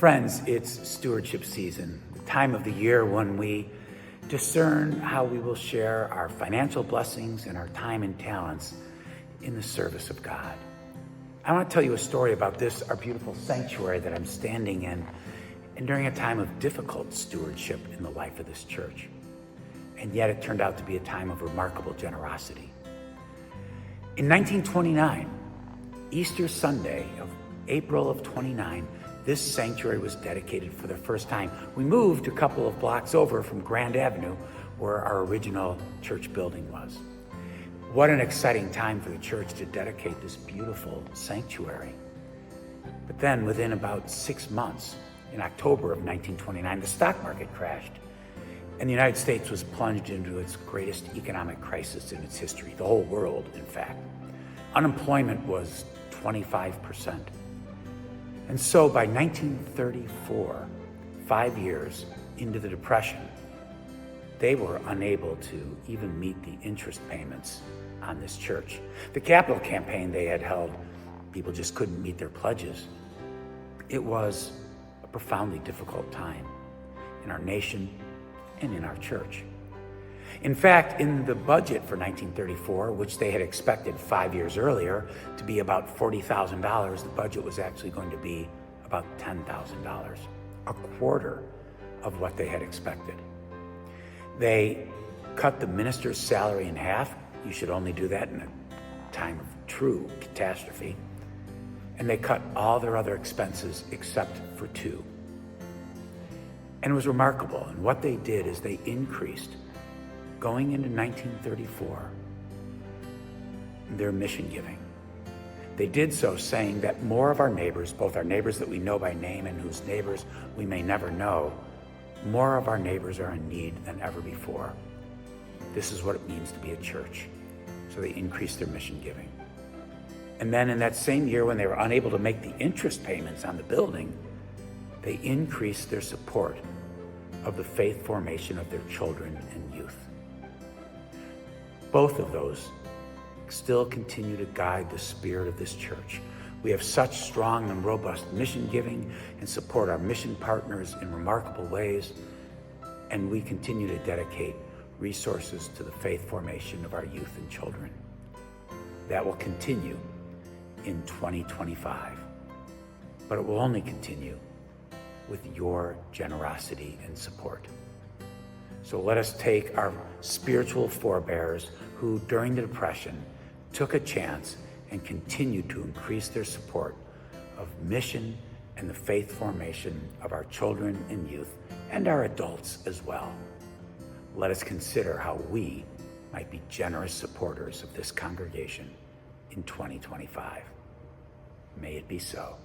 Friends, it's stewardship season, the time of the year when we discern how we will share our financial blessings and our time and talents in the service of God. I want to tell you a story about this, our beautiful sanctuary that I'm standing in, and during a time of difficult stewardship in the life of this church. And yet it turned out to be a time of remarkable generosity. In 1929, Easter Sunday of April of 29, this sanctuary was dedicated for the first time. We moved a couple of blocks over from Grand Avenue, where our original church building was. What an exciting time for the church to dedicate this beautiful sanctuary. But then within about 6 months, in October of 1929, the stock market crashed, and the United States was plunged into its greatest economic crisis in its history, the whole world, in fact. Unemployment was 25%. And so by 1934, 5 years into the Depression, they were unable to even meet the interest payments on this church. The capital campaign they had held, people just couldn't meet their pledges. It was a profoundly difficult time in our nation and in our church. In fact, in the budget for 1934, which they had expected 5 years earlier to be about $40,000, the budget was actually going to be about $10,000, a quarter of what they had expected. They cut the minister's salary in half. You should only do that in a time of true catastrophe. And they cut all their other expenses except for two. And it was remarkable. And what they did is they increased, going into 1934, their mission giving. They did so saying that more of our neighbors, both our neighbors that we know by name and whose neighbors we may never know, more of our neighbors are in need than ever before. This is what it means to be a church. So they increased their mission giving. And then in that same year, when they were unable to make the interest payments on the building, they increased their support of the faith formation of their children and youth. Both of those still continue to guide the spirit of this church. We have such strong and robust mission giving and support our mission partners in remarkable ways, and we continue to dedicate resources to the faith formation of our youth and children. That will continue in 2025, but it will only continue with your generosity and support. So let us take our spiritual forebears who during the Depression took a chance and continued to increase their support of mission and the faith formation of our children and youth and our adults as well. Let us consider how we might be generous supporters of this congregation in 2025. May it be so.